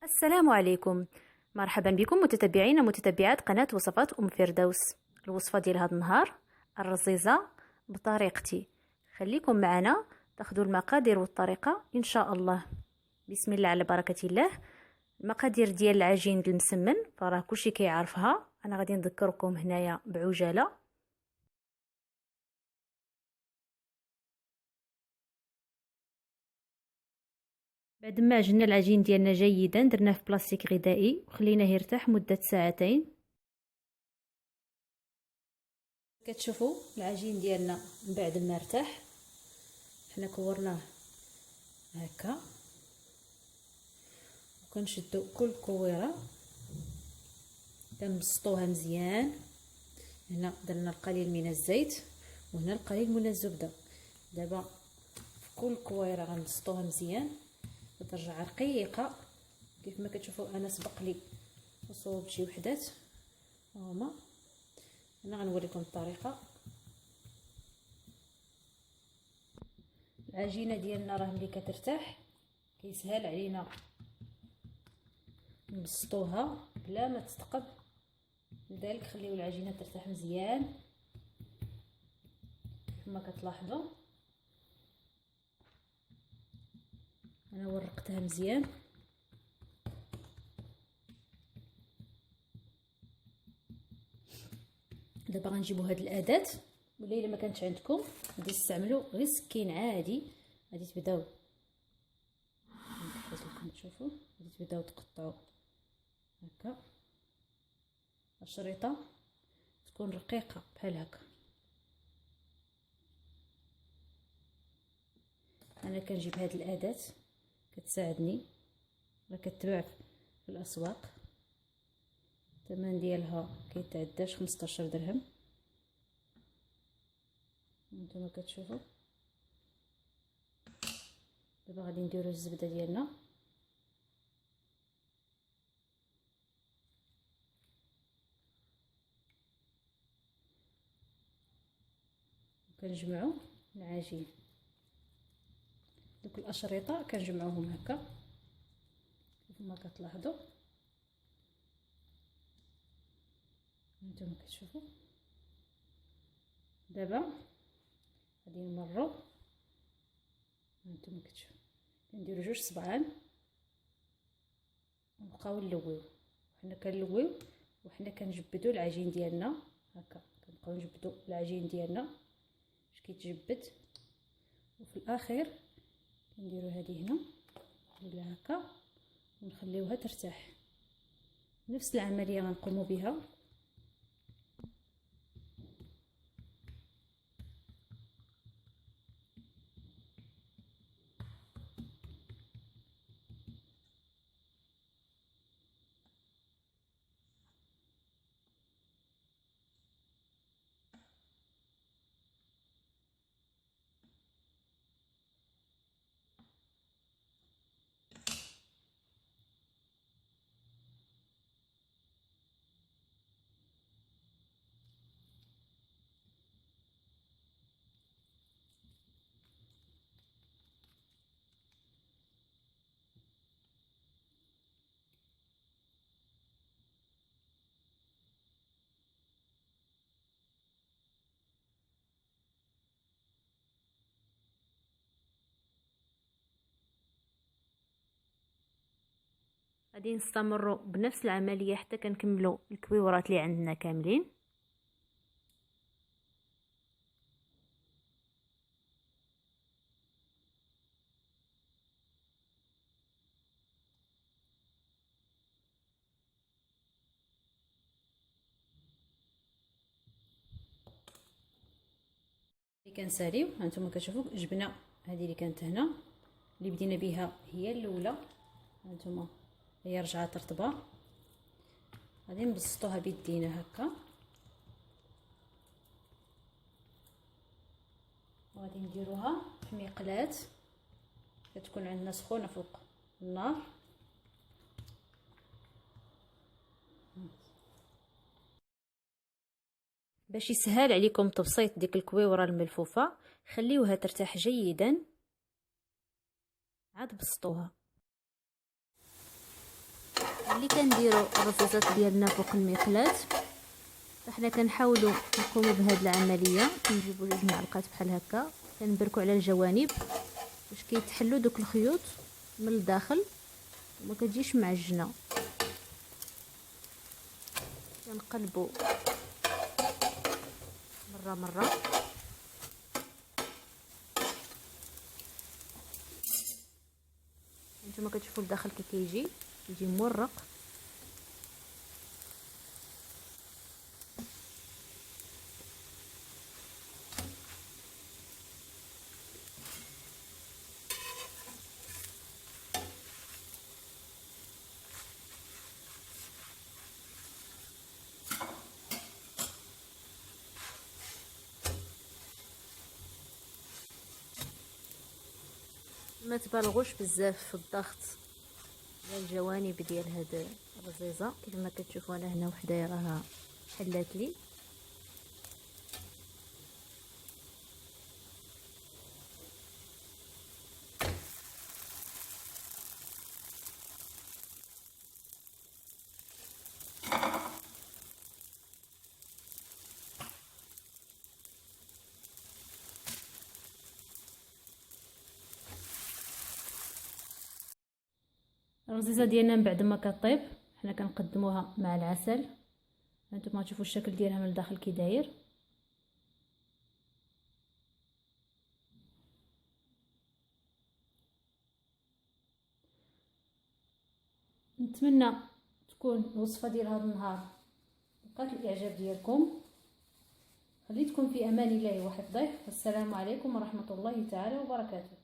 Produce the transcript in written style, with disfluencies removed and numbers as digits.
السلام عليكم. مرحبا بكم متتبعين ومتتبعات قناة وصفات فردوس. الوصفة ديال هذا النهار الرزيزة بطريقتي. خليكم معنا تاخذوا المقادير والطريقة إن شاء الله. بسم الله على بركة الله. المقادير ديال العجين المسمن فراه كلشي كيعرفها، أنا غادي نذكركم هنايا بعجالة. بعد ما عجنا العجين ديالنا جيدا درناه في بلاستيك غذائي وخليناه يرتاح مدة ساعتين. كتشوفوا العجين ديالنا من بعد ما ارتاح حنا كورناه هكا، وكنشدو كل كويره كنبسطوها مزيان. هنا درنا القليل من الزيت وهنا القليل من الزبده. دابا في كل كويره غنبسطوها مزيان ترجع رقيقه كيف ما كتشوفوا. انا سبق لي وصوبت شي وحدات هما، انا غنوريكم الطريقه. العجينه ديالنا راه ملي كترتاح كيسهل علينا نبسطوها بلا ما تثقب، لذلك خليو العجينه ترتاح مزيان كما كتلاحظوا. انا ورقتها مزيان. دابا غنجيبوا هاد الاداه، ولا الا ما كانتش عندكم غادي تستعملوا غير سكين عادي. غادي تبداو لكم تشوفوا، غادي تبداو تقطعوا هكا. الشريطه تكون رقيقه بحال هكا. انا كنجيب هاد الاداه كتساعدني، راه كتباع في الاسواق، الثمن ديالها كيتعداش 15 درهم. نتوما كتشوفوا. دابا غادي نديرو الزبده ديالنا، كنجمعوا العجين. دوك الاشرطه كنجمعوهم هكا كما كتلاحظوا. نتوما كتشوفوا. دابا غادي نمروا، نتوما كتشوفوا كنديروا جوج صبعان ونبقاو نلويو. وحنا كنلويو وحنا كنجبدوا العجين ديالنا هكا، كنبقاو نجبدوا العجين ديالنا باش كيتجبد. وفي الاخير كنديروا هذه هنا نديرها هكا ونخليوها ترتاح. نفس العمليه غنقوموا بها. غادي نستمروا بنفس العمليه حتى كنكملوا الكويورات اللي عندنا كاملين. اللي كنساليو هانتوما كتشوفوا جبنا هذه اللي كانت هنا اللي بدينا بها هي الاولى. هانتوما هي رجعات رطبه، غادي نبسطوها بيدينا هكا وغادي نديروها في مقلاة كتكون عندنا سخونه فوق النار. باش يسهل عليكم تبسيط ديك الكويوره الملفوفه خليوها ترتاح جيدا عاد بسطوها. ملي كنديروا الرصيصات ديالنا فوق المقلاة، فحنا كنحاولوا نقوموا بهذه العمليه. كنجيبوا 2 معلقات بحال هكا، كنبركوا على الجوانب باش كيتحلوا دوك الخيوط من الداخل وما كتجيش معجنه. كنقلبوا مره مره. نتوما كتشوفوا الداخل كي كيجي مورق. ما تبالغوش بزاف في الضغط على الجوانب ديال هاد الرزيزه. كيف ما كتشوفوا انا هنا وحدايا راها حلات لي. الرزيزه ديالنا من بعد ما كطيب حنا كنقدموها مع العسل. هانتوما تشوفوا الشكل ديالها من الداخل كي داير. نتمنى تكون الوصفه ديال هذا النهار لقات الاعجاب ديالكم. خليتكم في امان الله وحفظه. والسلام عليكم ورحمه الله تعالى وبركاته.